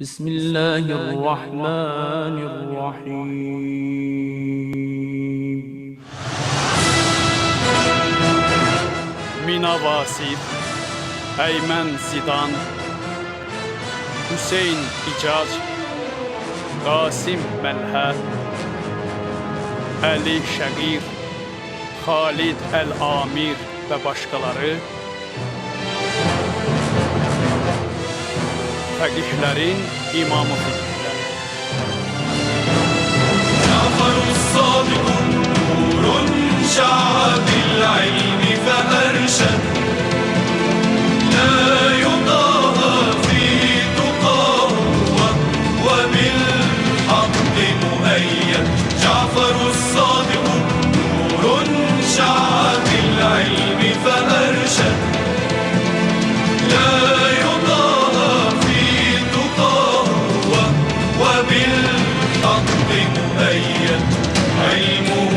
Bismillahirrahmanirrahim. Mina Vasif, Eymen Zidan, Hüseyin İcaz, Qasim Məlhə, Ali Şəqir, Xalid Əl-Amir və başqaları fəqihlərin imamı fikrlər. جعفر الصادق نور شع بالعلم فأرشد لا يطاغى في تقاه وبالحق مؤيد جعفر الصادق نور شع بالعلم فأرشد لا يطاغى في تقاه وبالحق مؤيد علمه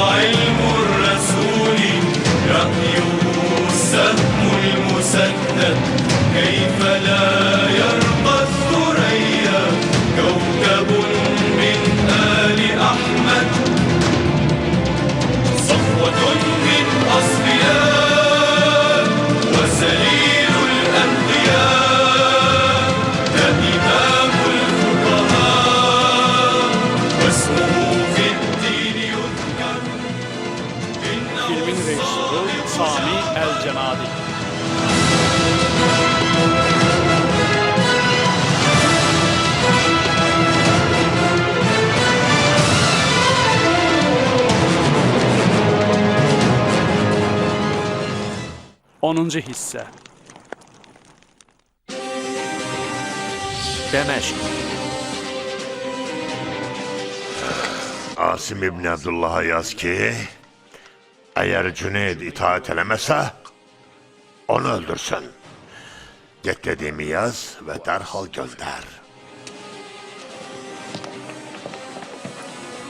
علم الرسول رأيه السهم المسدد كيف لا يرقى الثريا كوكب من آل أحمد صفوة من أصفياء وسليل الأنبياء ده إمام الفقهاء واسمه في الدين يذكر Filmin rejissoru Sami Əl-Cənadi. Onuncu hissə. Dəməşq. Asim İbn Abdullah'a yaz ki, eğer Cüneyd itaat eləməsə, onu öldürsün. Get dediğimi yaz ve derhal gönder.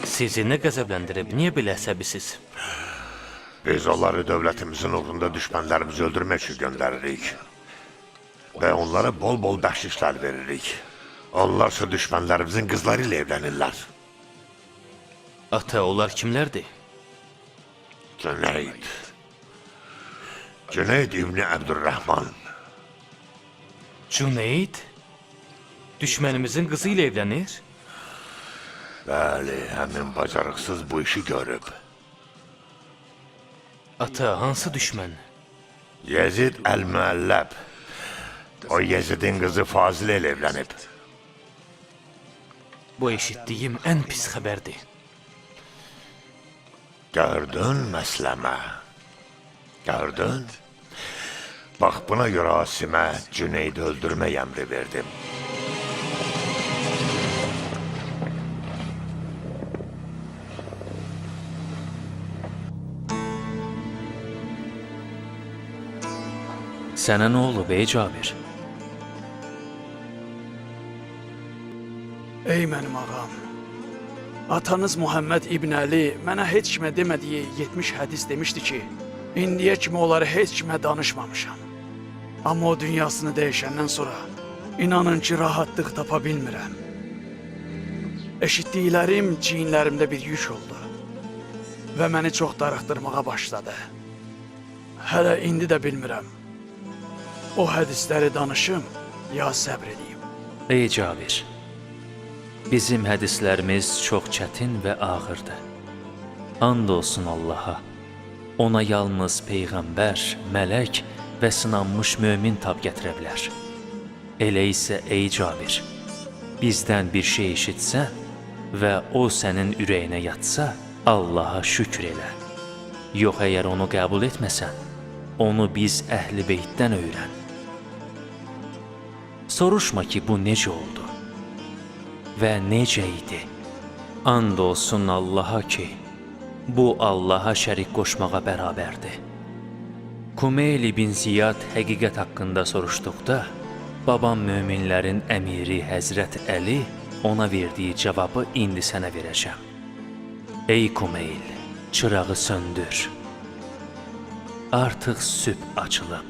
Sizi nə qəzəbləndirib, niyə belə əsəbisiz? Biz onları devletimizin uğrunda düşmanlarımızı öldürmek için gönderirik. Ve onlara bol bol bəxşişler veririk. Onlarsa düşmanlarımızın kızlarıyla evlenirler. Ata, onlar kimlərdir? Cüneyd. Cüneyd İbni Abdurrahman. Cüneyd? Düşmənimizin qızı ilə evlənir? Bəli, həmin bacarıqsız bu işi görüb. Ata, hansı düşmən? Yezid Əl-Müəlləb. O Yezidin kızı Fazile ile evlenip. Bu eşitdiyim ən pis xəbərdir. Gördün Məsləmə. Gördün. Bak buna göre Asim'e Cüneyd'i öldürme emri verdim. Sənə nə olub ey Cabir? Ey mənim ağam, atanız Muhammed İbn Əli mənə heç kimə demədiyi 70 hədis demişdi ki, indiyə kimi onları heç kimə danışmamışam. Amma o dünyasını dəyişəndən sonra inanın ki, rahatlıq tapa bilmirəm. Eşitdiklərim çiyinlərimdə bir yük oldu və məni çox darıxdırmağa başladı. Hələ indi də bilmirəm. O hədisləri danışım, ya səbr edeyim. Ey Cabir, bizim hədislərimiz çox çətin və ağırdır. And olsun Allaha, ona yalnız Peyğəmbər, mələk və sınanmış mömin tab gətirə bilər. Elə isə ey Cabir, bizdən bir şey eşitsən və o sənin ürəyinə yatsa, Allaha şükür elə. Yox, əgər onu qəbul etməsən, onu biz əhl-i beytdən öyrən. Soruşma ki, bu necə oldu və necə idi. And olsun Allaha ki, bu Allaha şərik qoşmağa bərabərdir. Kumeyl ibn Ziyad həqiqət haqqında soruşduqda, babam möminlərin əmiri Həzrət Əli ona verdiyi cavabı indi sənə verəcəm. Ey Kumeyl, çırağı söndür. Artıq sübh açılıb.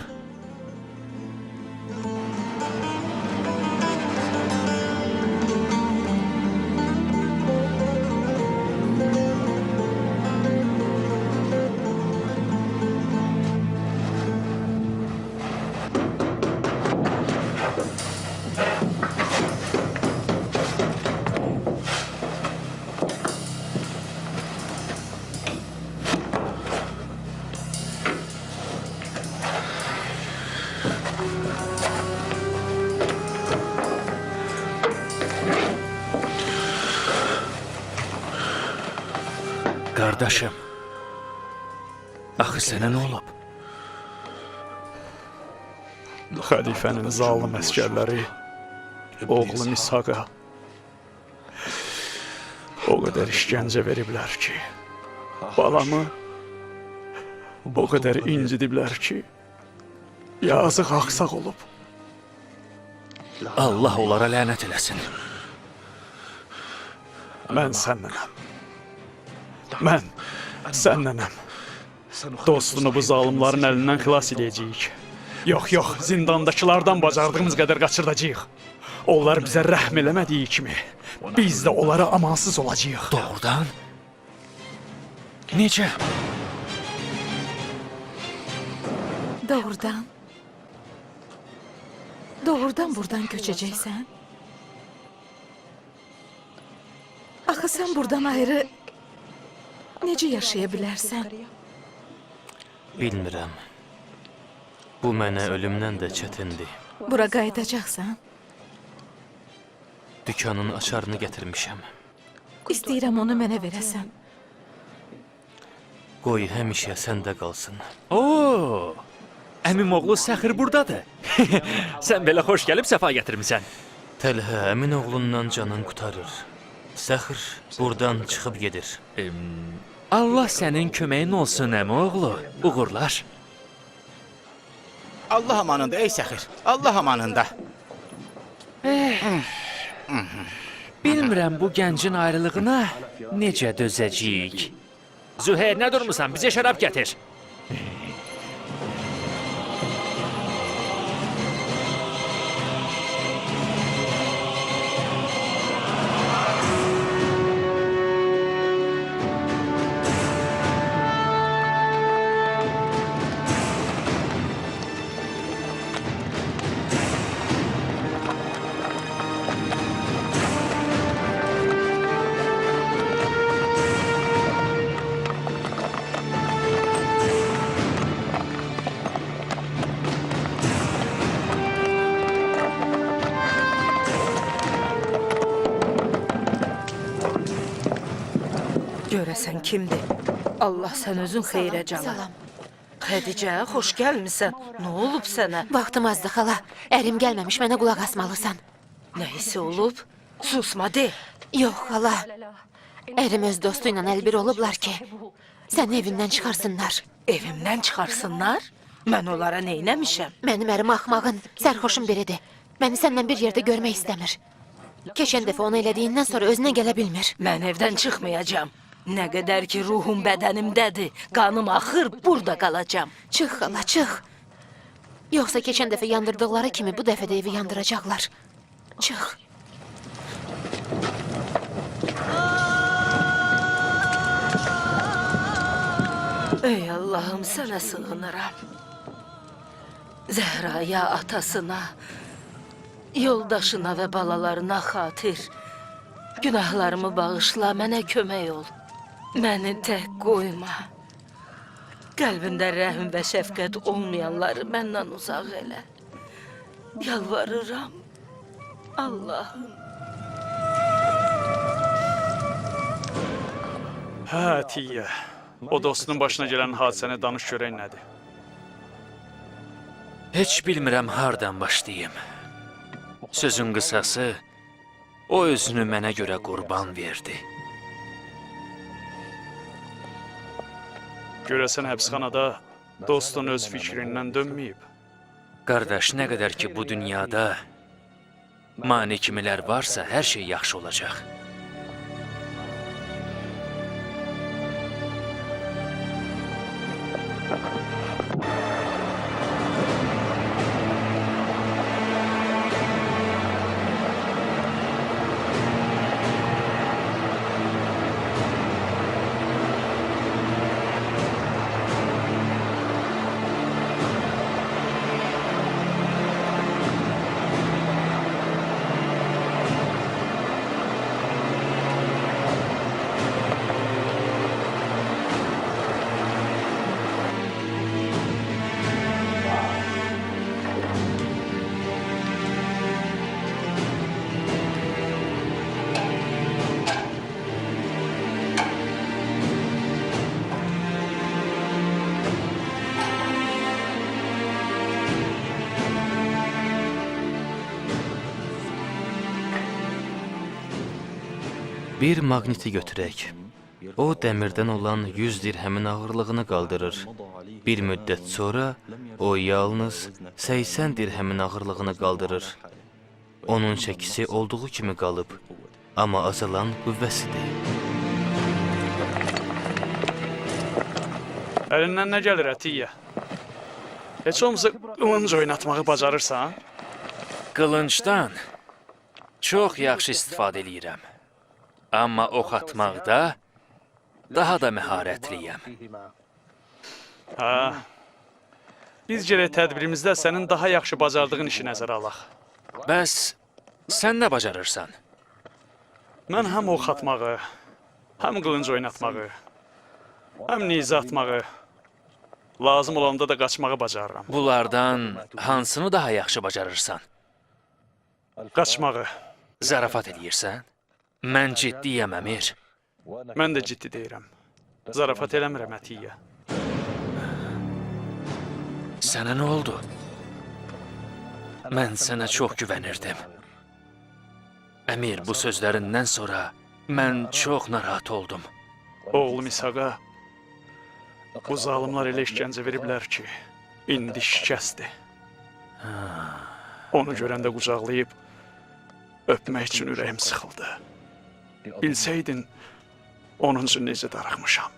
Qardaşım, axı sənə nə olub? Xəlifənin zalım əskərləri oğlum İshaqa o qədər işgəncə veriblər ki, balamı o qədər incidiblər ki, yazıq axsaq olub. Allah onlara lənət eləsin. Mən sənnənəm. Mən sənnənəm. Dostunu bu zalimların əlindən xilas edəcəyik. Yox, yox, zindandakılardan bacardığımız qədər qaçırdacağıq. Onlar bizə rəhm eləmədiyi kimi, biz də onlara amansız olacağıq. Doğrudan? Necə? Doğrudan. Doğrudan buradan köçəcəksən? Axı sən buradan ayrı necə yaşaya bilərsən? Bilmirəm. Bu mənə ölümdən də çətindir. Bura qayıdacaqsan? Dükanın açarını gətirmişəm. İstəyirəm onu mənə verəsən. Qoy həmişə səndə qalsın. Oo! Əmim oğlu Səxir burdadır. Sən belə xoş gəlib səfa gətirmisən. Təlhə əmin oğlundan canın qurtarır. Səxir buradan çıxıb gedir. Allah sənin köməyin olsun əmi oğlu. Uğurlar. Allah amanında ey Səxir, Allah amanında. Bilmirəm bu gəncin ayrılığına necə dözəcəyik. Züheyr, nə durmusan? Bizə şərab gətir. Görəsən kimdir? Allah sən özün xeyrə canım. Salam. Xədicə, xoş gəlmisən. Nə olub sənə? Vaxtım azdı xala. Ərim gəlməmiş mənə qulaq asmalısan. Nəyisi olub? Susma de. Yox xala. Ərim öz dostu ilə əlbir olublar ki, səni evindən çıxarsınlar. Evimdən çıxarsınlar? Mən onlara neynəmişəm? Mənim ərim axmağın, sərxoşun biridir. Məni səndən bir yerdə görmək istəmir. Keçən dəfə onu elədiyindən sonra özünə gələ bilmir. Mən evdən çıxmayacağam. Nə qədər ki ruhum bədənimdədir, qanım axır, burada qalacağam. Çıx xala, çıx. Yoxsa keçən dəfə yandırdıqları kimi bu dəfə də evi yandıracaqlar. Çıx. Ey Allahım, sənə sığınıram. Zəhraya, atasına, yoldaşına və balalarına xatir. Günahlarımı bağışla, mənə kömək ol. Məni tək qoyma. Qəlbində rəhm və şəfqət olmayanları məndən uzaq elə. Yalvarıram. Allahım. Hə, Tiyyə. O dostunun başına gələn hadisəni danış görək nədir? Heç bilmirəm hardan başlayım. Sözün qısası, o özünü mənə görə qurban verdi. Görəsən həbsxanada dostun öz fikrindən dönməyib. Qardaş, nə qədər ki bu dünyada mane kimilər varsa, hər şey yaxşı olacaq. Bir maqniti götürək. O dəmirdən olan 100 dirhəmin ağırlığını qaldırır. Bir müddət sonra o yalnız 80 dirhəmin ağırlığını qaldırır. Onun çəkisi olduğu kimi qalıb, amma azalan qüvvəsidir. Əlindən nə gəlir Ətiyyə? Heç olmasa qılınc oynatmağı bacarırsan? Qılıncdan çox yaxşı istifadə eləyirəm. Amma ox atmaqda daha da məharətliyəm. Hə. Biz gərək tədbirimizdə sənin daha yaxşı bacardığın işi nəzərə alaq. Bəs sən nə bacarırsan? Mən həm ox atmağı, həm qılınc oynatmağı, həm nizə atmağı, lazım olanda da qaçmağı bacarıram. Bunlardan hansını daha yaxşı bacarırsan? Qaçmağı. Zarafat eləyirsən? Mən ciddiyəm, Əmir. Mən də ciddi deyirəm. Zarafat eləmirəm Ətiyyə. Sənə nə oldu? Mən sənə çox güvənirdim. Əmir, bu sözlərindən sonra mən çox narahat oldum. Oğlum İshaqa, bu zalimlar elə işgəncə veriblər ki, indi şikəstdir. Onu görəndə qucaqlayıb, öpmək üçün ürəyim sıxıldı. Bilsəydin, onun üçün necə darıxmışam.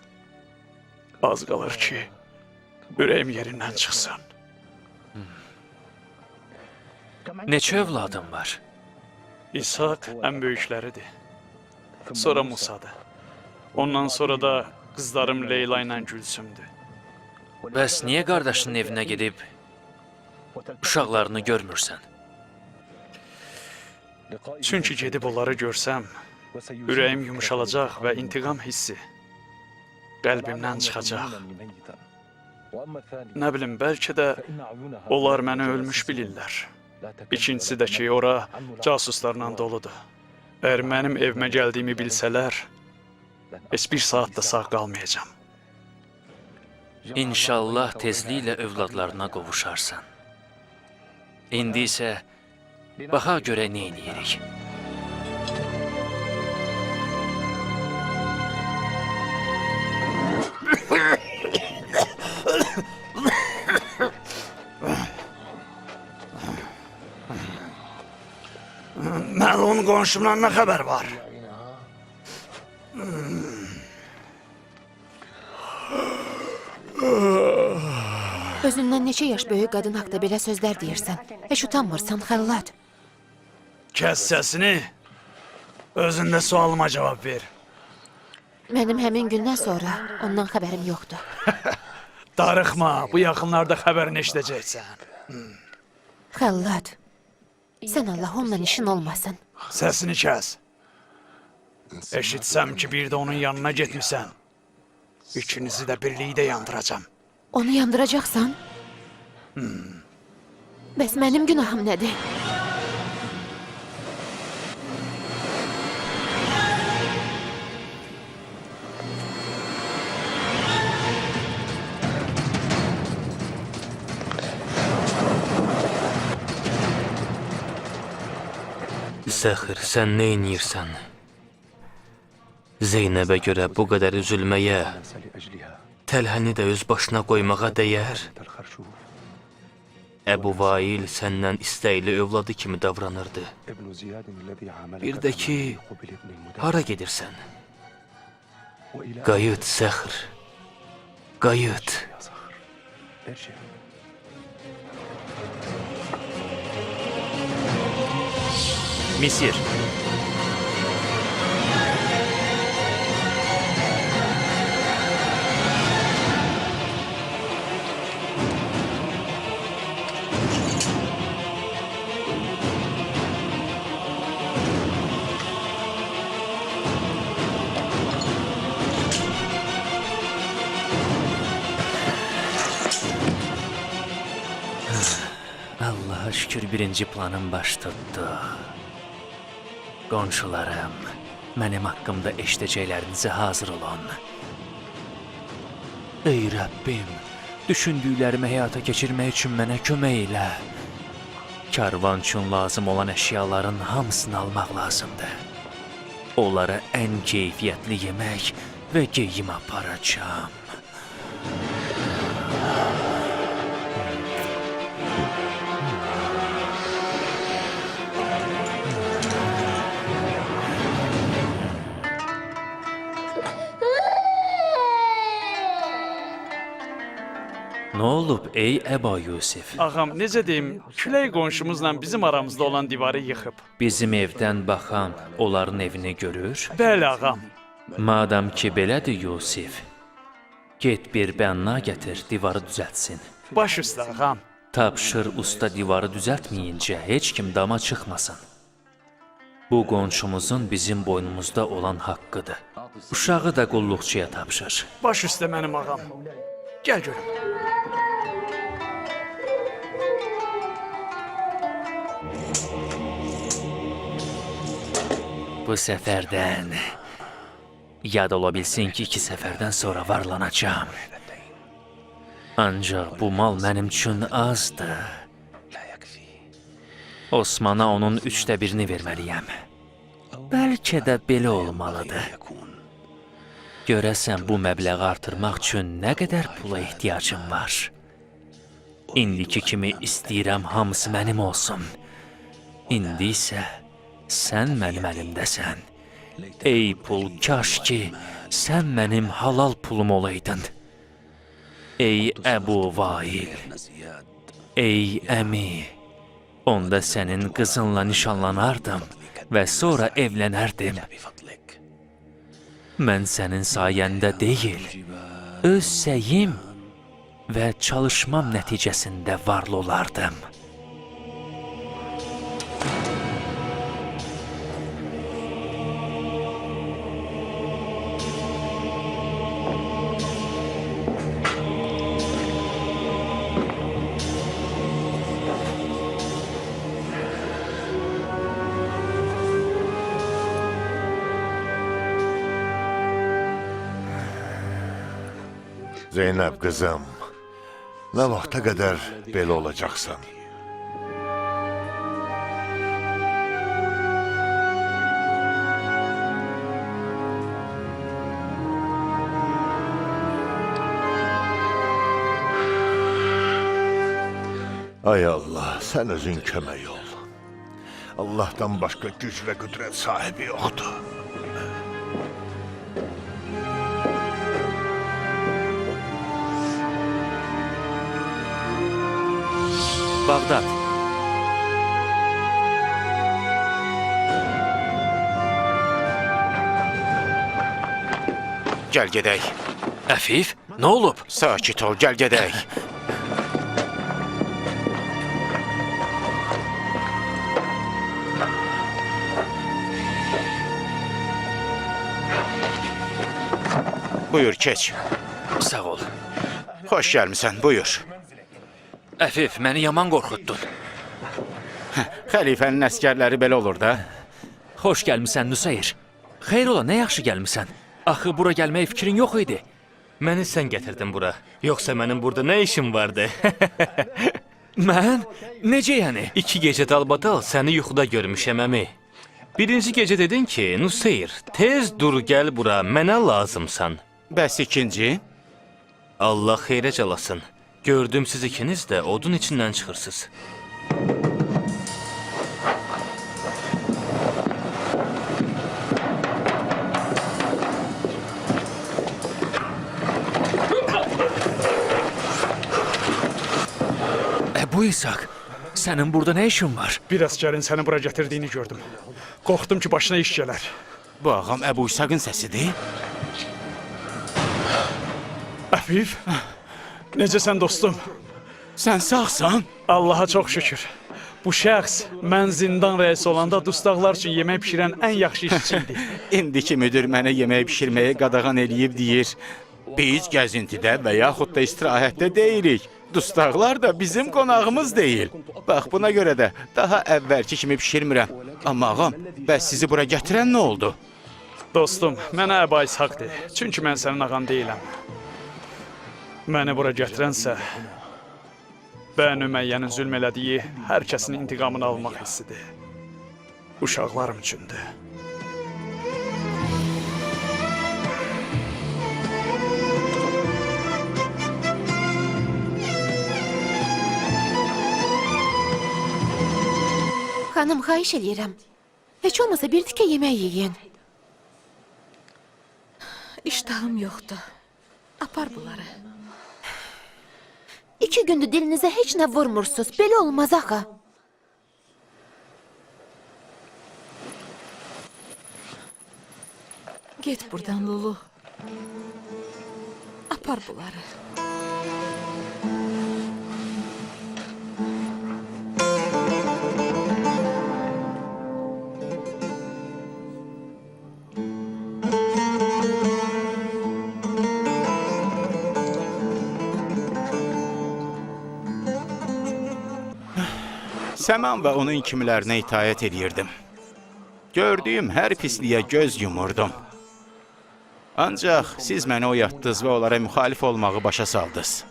Az qalır ki, ürəyim yerindən çıxsın. Neçə övladın var? İshak ən böyükləridir. Sonra Musadır. Ondan sonra da qızlarım Leyla ilə Gülsümdür. Bəs niyə qardaşının evinə gedib uşaqlarını görmürsən? Çünki gedib onları görsəm, ürəyim yumuşalacaq və intiqam hissi qəlbimdən çıxacaq. Nə bilim, bəlkə də onlar məni ölmüş bilirlər. İkincisi də ki, ora casuslarla doludur. Əgər mənim evimə gəldiyimi bilsələr, heç bir saat da sağ qalmayacam. İnşallah tezliklə övladlarına qovuşarsan. İndi isə baxaq görə nə edirik. Məlun qonşumdan nə xəbər var? Özündən neçə yaş böyük qadın haqda belə sözlər deyirsən. Heç utanmırsan, Xəllat. Kəs səsini, özündə sualıma cavab ver. Mənim həmin gündən sonra ondan xəbərim yoxdur. Darıxma, bu yaxınlarda xəbərini eşidəcəksən. Xəllat, sən Allah onunla işin olmasın. Səsini kəs. Eşitsəm ki, bir də onun yanına getmisən. İkinizi də birlikdə yandıracam. Onu yandıracaqsan? Bəs mənim günahım nədir? Səxir, sən nə inirsən? Zeynəbə görə bu qədər üzülməyə, Təlhəni də öz başına qoymağa dəyər. Əbu Vail səndən istəkli övladı kimi davranırdı. Bir də ki, hara gedirsən? Qayıt, Səxir, qayıt. Misir. Allaha şükür birinci planım baş tutdu. Qonşularım, mənim haqqımda eşidəcəklərinizi hazır olun. Ey Rəbbim, düşündüklərimi həyata keçirmək üçün mənə kömək elə. Karvan üçün lazım olan əşyaların hamısını almaq lazımdır. onlara ən keyfiyyətli yemək və geyim aparacağam. Nə olub ey Əba Yusif? Ağam, necə deyim, külək qonşumuzla bizim aramızda olan divarı yıxıb. Bizim evdən baxan onların evini görür. Bəli, ağam. Madam ki belədir Yusif, get bir bənna gətir, divarı düzəltsin. Baş üstə, ağam. Tapşır usta divarı düzəltməyincə heç kim dama çıxmasın. Bu qonşumuzun bizim boynumuzda olan haqqıdır. Uşağı da qulluqçuya tapşır. Baş üstə mənim ağam. Gəl görüm. Bu səfərdən yad ola bilsin ki, 2 səfərdən sonra varlanacağam. Ancaq bu mal mənim üçün azdır. Osmana onun 3də 1-ni verməliyəm. Bəlkə də belə olmalıdır. Görəsən bu məbləği artırmaq üçün nə qədər pula ehtiyacım var? İndiki kimi istəyirəm hamısı mənim olsun. İndi isə sən mənim əlimdəsən. Ey pul, kaş ki, sən mənim halal pulum olaydın. Ey Əbu Vail, ey əmi, onda sənin qızınla nişanlanardım və sonra evlənərdim. Mən sənin sayəndə deyil, öz səyim və çalışmam nəticəsində varlı olardım. Zeynəb qızım, nə vaxta qədər belə olacaqsan? Ay Allah, sən özün kömək ol. Allahdan başqa güc və qüdrət sahibi yoxdur. Bağdad. Gəl gedək. Əfif, nə olub? Sakit ol, gəl gedək. Buyur, keç. Sağ ol. Xoş gəlmisən, buyur. Əfif, məni yaman qorxutdun. Xəlifənin əskərləri belə olur da. Xoş gəlmisən Nusayr. Xeyr ola, nə yaxşı gəlmisən. Axı bura gəlmək fikrin yox idi. Məni sən gətirdin bura. Yoxsa mənim burada nə işim vardı? Mən? Necə yəni? 2 gecə dalbadal səni yuxuda görmüşəm əmi. Birinci gecə dedin ki, Nusayr, tez dur gəl bura, mənə lazımsan. Bəs ikinci? Allah xeyrə calasın. Gördüm siz ikiniz də odun içindən çıxırsınız. Əbu İshak, sənin burada nə işin var? Bir əskərin səni bura gətirdiyini gördüm. Qorxdum ki, başına iş gələr. Bu ağam Əbu İshaqın səsidir. Əfif, necəsən dostum? Sən sağsan? Allaha çox şükür. Bu şəxs mən zindan rəisi olanda dustaqlar üçün yemək pişirən ən yaxşı işçi idi. İndiki müdür mənə yemək pişirməyə qadağan eləyib deyir. Biz gəzintidə və yaxud da istirahətdə deyilik. Dustaqlar da bizim qonağımız deyil. Bax, buna görə də daha əvvəlki kimi pişirmirəm. Amma ağam, bəs sizi bura gətirən nə oldu? Dostum, mənə Əba İshaqdır. Çünki mən sənin ağan deyiləm. Məni bura gətirənsə, Bəni Üməyyənin zülm elədiyi hər kəsin intiqamını almaq hissidir. Uşaqlarım üçündür. Xanım, xahiş eləyirəm. Heç olmasa bir tikə yemək yiyin. İştahım yoxdur. Apar bunları. 2 gündür dilinizə heç nə vurmursunuz. Belə olmaz axı. Get buradan Lulu. Apar bunları. Səman və onun kimilərinə itayət edirdim. Gördüyüm hər pisliyə göz yumurdum. Ancaq siz məni oyatdınız və onlara müxalif olmağı başa saldınız.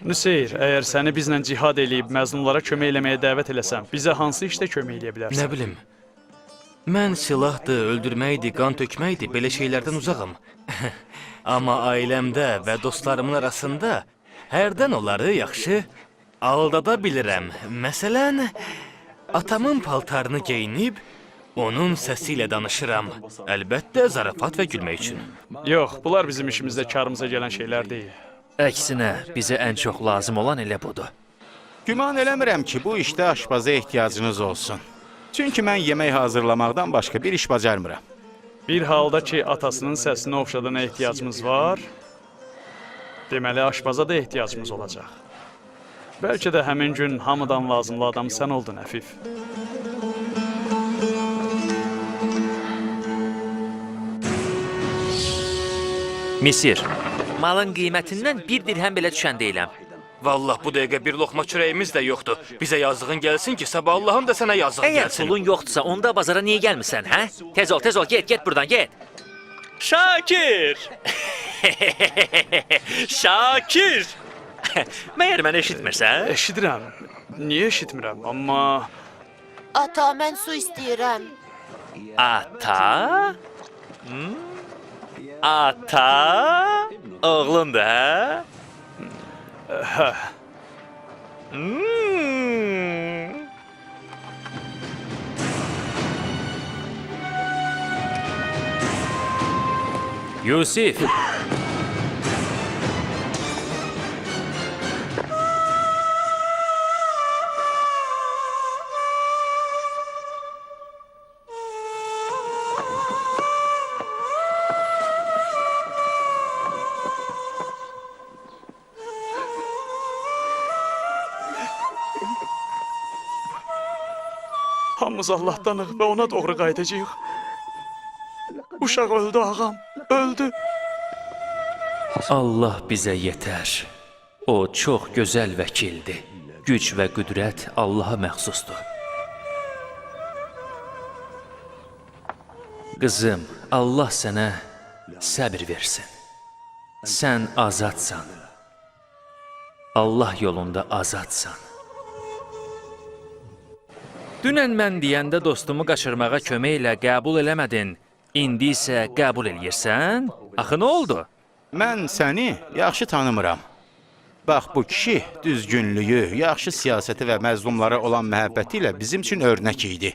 Nüseyr, əgər səni bizlə cihad eləyib məzlumlara kömək eləməyə dəvət eləsəm, bizə hansı işdə kömək eləyə bilərsən? Nə bilim. Mən silahdır, öldürməkdir, qan tökməkdir, belə şeylərdən uzağam. Amma ailəmdə və dostlarımın arasında hərdən onları yaxşı aldada bilirəm. Məsələn, atamın paltarını geyinib, onun səsi ilə danışıram. Əlbəttə, zarafat və gülmək üçün. Yox, bunlar bizim işimizdə karımıza gələn şeylər deyil. Əksinə, bizə ən çox lazım olan elə budur. Güman eləmirəm ki, bu işdə aşpaza ehtiyacınız olsun. Çünki mən yemək hazırlamaqdan başqa bir iş bacarmıram. Bir halda ki, atasının səsinə oxşadığına ehtiyacımız var, deməli aşpaza da ehtiyacımız olacaq. Bəlkə də həmin gün hamıdan lazımlı adam sən oldun, Əfif. Misir, malın qiymətindən 1 dirhəm belə düşən deyiləm. Vallah bu dəqiqə bir loxma çörəyimiz də yoxdur. Bizə yazığın gəlsin ki, sabah Allahın da sənə yazığı Əgər gəlsin. pulun yoxdursa, onda bazara niyə gəlmirsən, hə? Tez ol, get buradan, get. Şakir! Şakir! Məyər məni eşitmirsən? Eşidirəm. Niyə eşitmirəm? Amma Ata, mən su istəyirəm. Ata? Ata? Oğlundur, hə? hə, Yusif! hamımız Allahdanıq və ona doğru qayıdacağıq. Uşaq öldü ağam, öldü. Allah bizə yetər. O çox gözəl vəkildir. Güc və qüdrət Allaha məxsusdur. Qızım, Allah sənə səbir versin. Sən azadsan. Allah yolunda azadsan. Dünən mən deyəndə dostumu qaçırmağa kömək ilə qəbul eləmədin. İndi isə qəbul eləyirsən? Axı nə oldu? Mən səni yaxşı tanımıram. Bax, bu kişi düzgünlüyü, yaxşı siyasəti və məzlumlara olan məhəbbəti ilə bizim üçün örnək idi.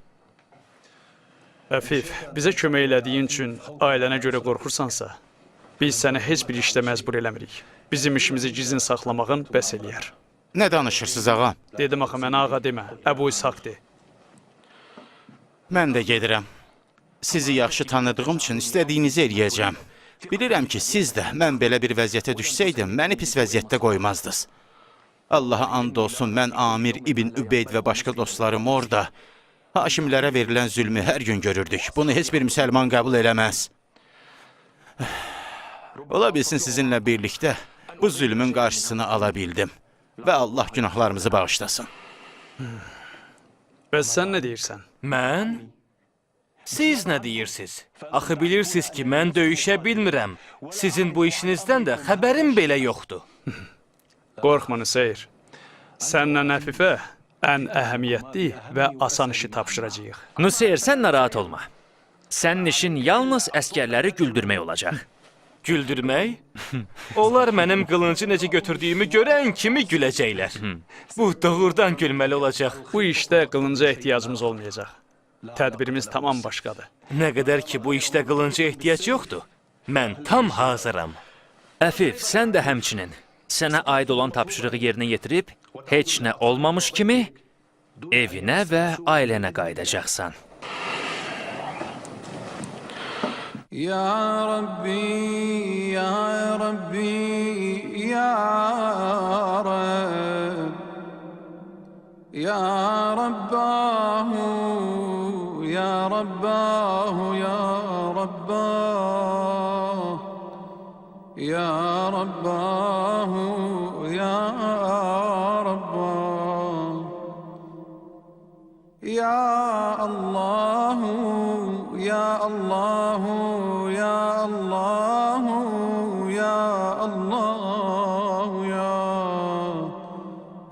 Əfif, bizə kömək elədiyin üçün ailənə görə qorxursansa, biz səni heç bir işdə məcbur eləmirik. Bizim işimizi gizlin saxlamağın bəs eləyər. Nə danışırsınız, ağam? Dedim axı, mənə ağa demə, Əbu İshaq de. Mən də gedirəm. Sizi yaxşı tanıdığım üçün istədiyinizi eləyəcəm. Bilirəm ki, siz də mən belə bir vəziyyətə düşsəydim, məni pis vəziyyətdə qoymazdınız. Allaha and olsun, mən Amir İbn Übeyd və başqa dostlarım orada Haşimlərə verilən zülmü hər gün görürdük. Bunu heç bir müsəlman qəbul eləməz. Ola bilsin sizinlə birlikdə bu zülmün qarşısını ala bildim. Və Allah günahlarımızı bağışlasın. Bəs sən nə deyirsən? Mən? Siz nə deyirsiniz? Axı bilirsiniz ki, mən döyüşə bilmirəm. Sizin bu işinizdən də xəbərim belə yoxdur. Qorxma Nüseyr. Sənlə Əfifə ən əhəmiyyətli və asan işi tapşıracağıq. Nuseyr, sən narahat olma. Sənin işin yalnız əskərləri güldürmək olacaq. Güldürmək? Onlar mənim qılıncı necə götürdüyümü görən kimi güləcəklər. Bu doğrudan gülməli olacaq. Bu işdə qılınca ehtiyacımız olmayacaq. Tədbirimiz tamam başqadır. Nə qədər ki bu işdə qılınca ehtiyac yoxdur. Mən tam hazıram. Əfif, sən də həmçinin sənə aid olan tapşırığı yerinə yetirib, heç nə olmamış kimi evinə və ailənə qayıdacaqsan. يا ربي يا ربي يا رب يا رباه يا رباه يا رباه يا رباه يا رباه يا الله يا الله يا الله يا الله يا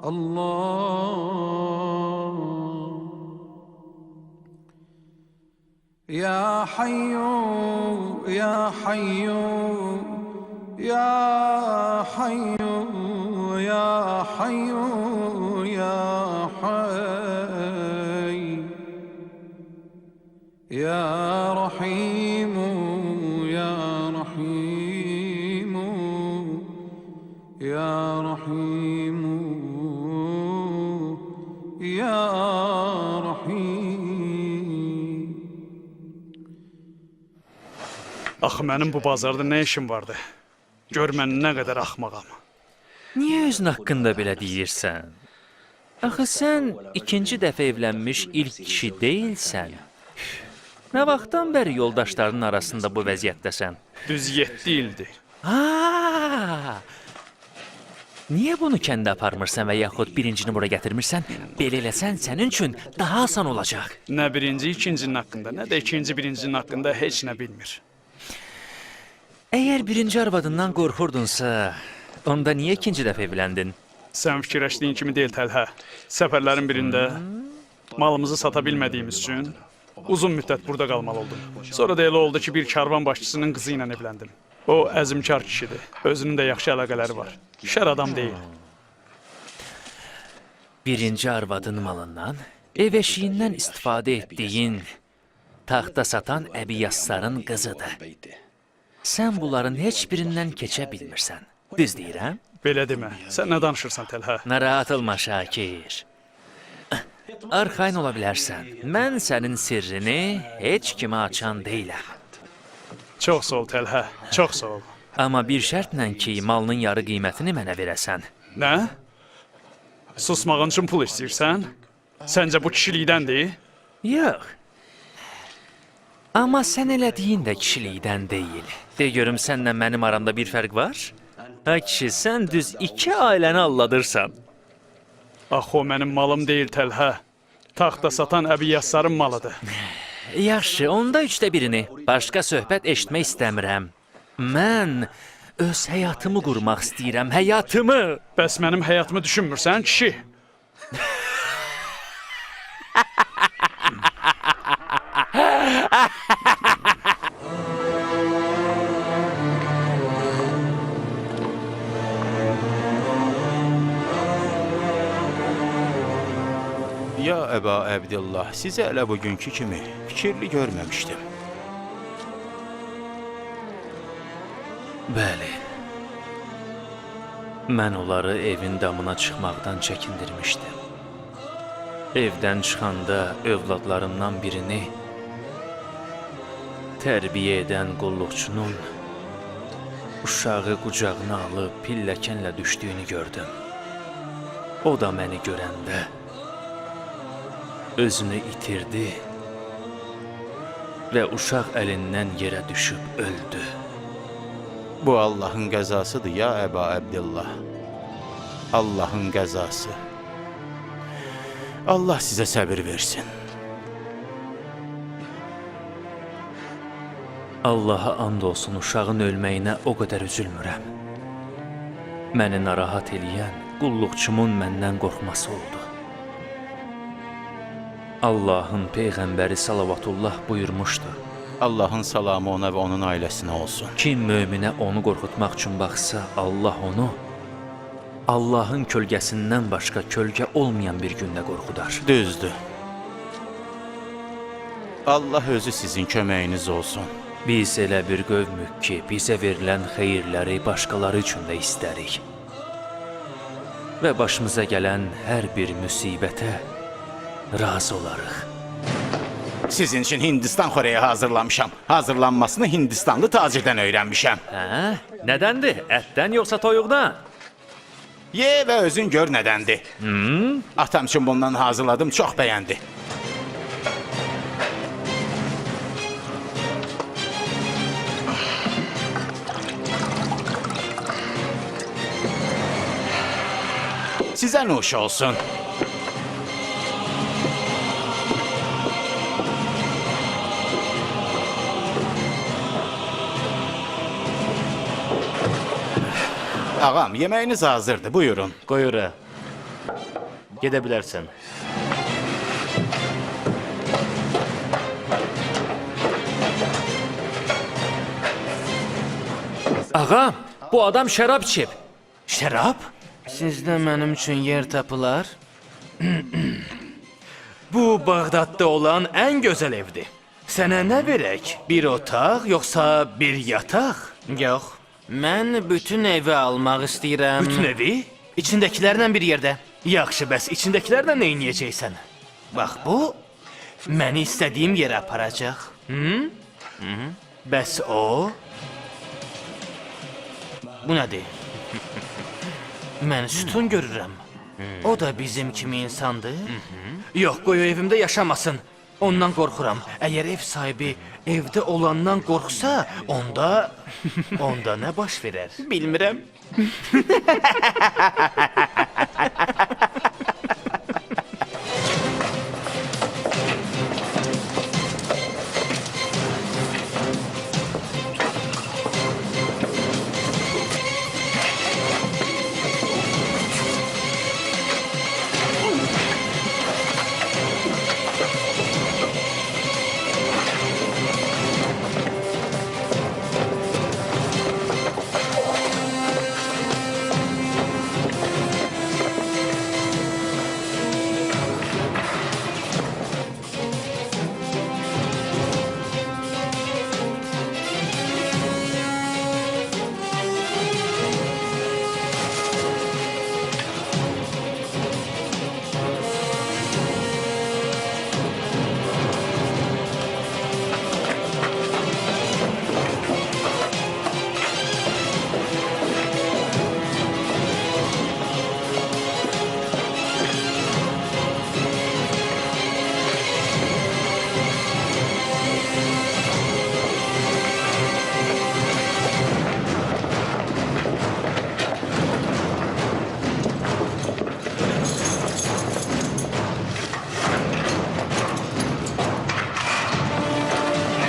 الله يا حي يا حي يا حي يا حي يا حي يا رحيم يا رحيم يا رحيم يا رحيم Axı mənim bu bazarda nə işim vardı? Gör mən nə qədər axmağam. Niyə özün haqqında belə deyirsən? Axı sən ikinci dəfə evlənmiş ilk kişi deyilsən. Nə vaxtdan bəri yoldaşlarının arasında bu vəziyyətdəsən? Düz 7 ildir. Niyə bunu kəndə aparmırsan və yaxud birincini bura gətirmirsən? Belə eləsən sənin üçün daha asan olacaq. Nə birinci ikincinin haqqında, nə də ikinci birincinin haqqında heç nə bilmir. Əgər birinci arvadından qorxurdunsa, onda niyə ikinci dəfə evləndin? Sən fikirləşdiyin kimi deyil Təlhə. Səfərlərin birində malımızı sata bilmədiyimiz üçün uzun müddət burada qalmalı oldum. Sonra da elə oldu ki, bir karvan başçısının qızı ilə evləndim. O əzmkar kişidir. Özünün də yaxşı əlaqələri var. Şər adam deyil. Birinci arvadın malından, ev eşiyindən istifadə etdiyin, taxta satan əbiyassarın qızıdır. Sən bunların heç birindən keçə bilmirsən. Düz deyirəm? Belə demə. Sən nə danışırsan Təlhə? Narahat olma Şakir. Arxain ola bilərsən. Mən sənin sirrini heç kimə açan deyiləm. Çox sağ ol Təlhə. Çox sağ ol. Amma bir şərtlə ki, malının yarı qiymətini mənə verəsən. Nə? Susmağın üçün pul istəyirsən? Səncə bu kişilikdəndir? Yox. Amma sən elədiyin də kişilikdən deyil. De görüm sənlə mənim aramda bir fərq var? Ha kişi, sən düz 2 ailəni alladırsan. Axı o mənim malım deyil Təlhə. Taxta satan əbiyassarın malıdır. Yaxşı, onda 3də birini. Başqa söhbət eşitmək istəmirəm. Mən öz həyatımı qurmaq istəyirəm, həyatımı. Bəs mənim həyatımı düşünmürsən, kişi? Ya Əba Əbdillah, sizə elə bugünkü kimi fikirli görməmişdim. Bəli. Mən onları evin damına çıxmaqdan çəkindirmişdim. Evdən çıxanda övladlarımdan birini tərbiyə edən qulluqçunun uşağı qucağına alıb pilləkənlə düşdüyünü gördüm. O da məni görəndə özünü itirdi və uşaq əlindən yerə düşüb öldü. Bu Allahın qəzasıdır ya Əba Əbdillah. Allahın qəzası. Allah sizə səbir versin. Allaha and olsun uşağın ölməyinə o qədər üzülmürəm. Məni narahat eləyən qulluqçumun məndən qorxması oldu. Allahın Peyğəmbəri salavatullah buyurmuşdu. Allahın salamı ona və onun ailəsinə olsun. Kim möminə onu qorxutmaq üçün baxsa, Allah onu Allahın kölgəsindən başqa kölgə olmayan bir gündə qorxudar. Düzdür. Allah özü sizin köməyiniz olsun. Biz elə bir qövmük ki, bizə verilən xeyirləri başqaları üçün də istərik. Və başımıza gələn hər bir müsibətə razı olarıq. Sizin üçün Hindistan xörəyi hazırlamışam. Hazırlanmasını Hindistanlı tacirdən öyrənmişəm. Hə? Nədəndir? Ətdən yoxsa toyuqdan? Ye və özün gör nədəndir. Atam üçün bundan hazırladım, çox bəyəndi. Sizə nuş olsun. Ağam, yeməyiniz hazırdır, buyurun. Qoy ora. Gedə bilərsən. Ağam, bu adam şərab içib. Şərab? Sizdə mənim üçün yer tapılar? Bu Bağdadda olan ən gözəl evdir. Sənə nə verək? Bir otaq, yoxsa bir yataq? Yox. Mən bütün evi almaq istəyirəm. Bütün evi? İçindəkilərlə bir yerdə. Yaxşı, bəs içindəkilərlə nə edəcəksən? Bax, bu məni istədiyim yerə aparacaq. Bəs o? Bu nədir? Mən sütun görürəm. O da bizim kimi insandır. Yox, qoy o evimdə yaşamasın. Ondan qorxuram. Əgər ev sahibi evdə olandan qorxsa, onda nə baş verər? Bilmirəm.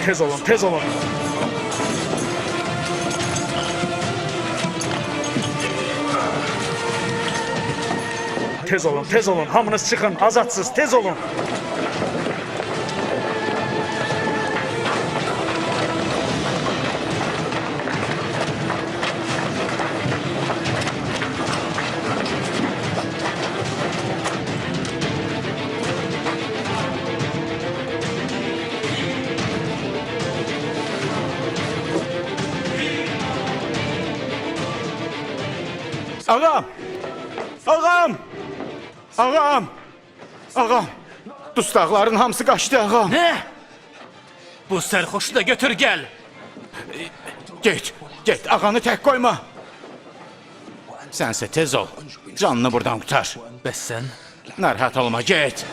Tez olun, tez olun. Tez olun. Hamınız çıxın, azadsız, tez olun. Ağam! Ağam! Ağam! Ağam! Dustaqların hamısı qaçdı, ağam. Nə? Bu sərxoşu da götür gəl. Get, ağanı tək qoyma. Sənsə tez ol, canını buradan qutar. Bəs sən? Narahat olma, get.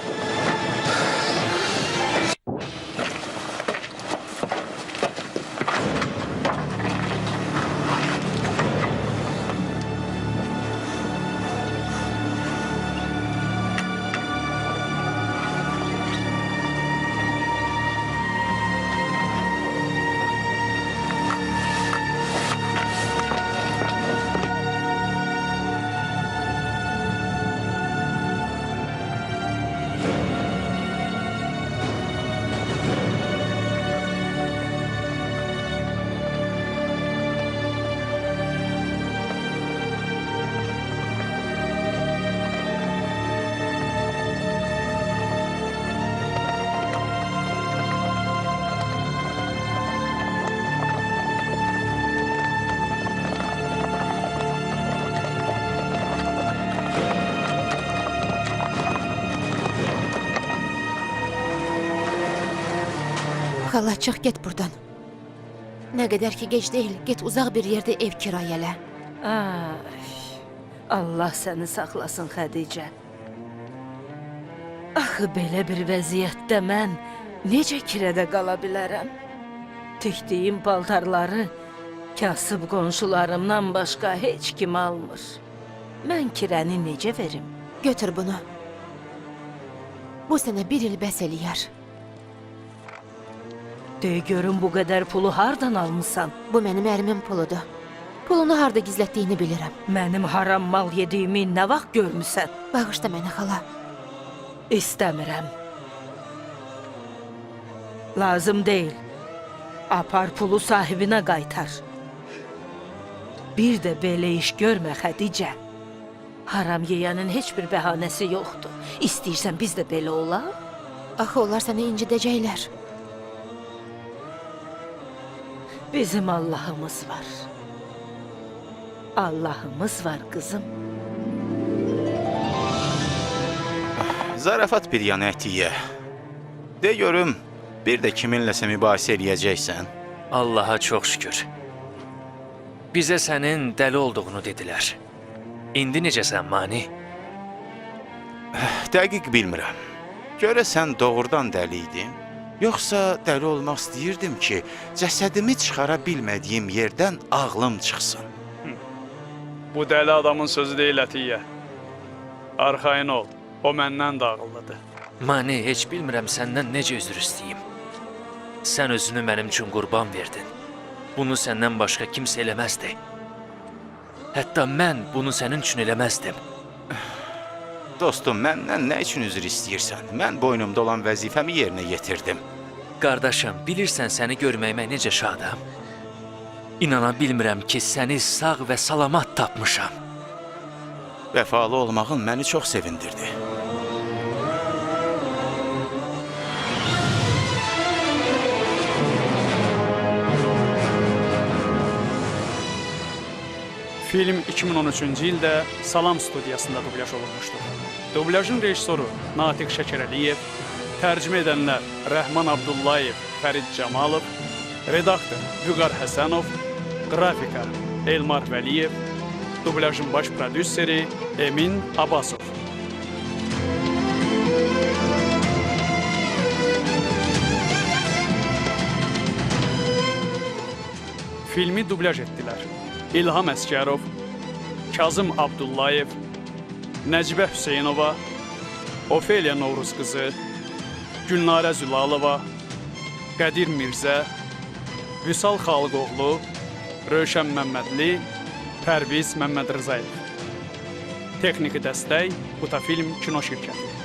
Xala, çıx get buradan. Nə qədər ki gec deyil, get uzaq bir yerdə ev kirayələ. Ay, Allah səni saxlasın Xədicə. Axı belə bir vəziyyətdə mən necə kirədə qala bilərəm? Tikdiyim paltarları kasıb qonşularımdan başqa heç kim almır. Mən kirəni necə verim? Götür bunu. Bu sənə bir il bəs eləyər. De görüm bu qədər pulu hardan almısan? Bu mənim ərimin puludur. Pulunu harda gizlətdiyini bilirəm. Mənim haram mal yediyimi nə vaxt görmüsən? Bağışla məni, xala. İstəmirəm. Lazım deyil. Apar pulu sahibinə qaytar. Bir də belə iş görmə Xədicə. Haram yeyənin heç bir bəhanəsi yoxdur. İstəyirsən biz də belə olaq? Axı onlar səni incidəcəklər. Bizim Allahımız var. Allahımız var qızım. Zarafat bir yana ətiyə. De görüm, bir də kiminləsə mübahisə eləyəcəksən? Allaha çox şükür. Bizə sənin dəli olduğunu dedilər. İndi necəsən Mani? Dəqiq bilmirəm. Görəsən doğrudan dəli idim? Yoxsa dəli olmaq istəyirdim ki, cəsədimi çıxara bilmədiyim yerdən ağlım çıxsın. Bu dəli adamın sözü deyil Ətiyyə. Arxayın ol, o məndən də ağıllıdır. Mani, heç bilmirəm səndən necə üzr istəyim. Sən özünü mənim üçün qurban verdin. Bunu səndən başqa kimsə eləməzdi. Hətta mən bunu sənin üçün eləməzdim. Dostum, məndən nə üçün üzr istəyirsən? Mən boynumda olan vəzifəmi yerinə yetirdim. Qardaşım, bilirsən səni görməyimə necə şadam? İnana bilmirəm ki, səni sağ və salamat tapmışam. Vəfalı olmağın məni çox sevindirdi. Film 2013-cü ildə Salam studiyasında dublyaj olunmuşdur. Dublyajın rejissoru Natiq Şəkərəliyev, tərcümə edənlər Rəhman Abdullayev, Fərid Camalov, redaktor Vüqar Həsənov, qrafika Elmar Vəliyev, dublyajın baş prodüseri Emin Abbasov. Filmi dublyaj etdilər İlham Əskərov, Kazım Abdullayev, Nəcibə Hüseynova, Ofeliya Novruz qızı, Gülnarə Zülalova, Qədir Mirzə, Vüsal Xalıqoğlu, Rövşən Məmmədli, Pərviz Məmmədrızayev. Texniki dəstək Butafilm Kino şirkəti.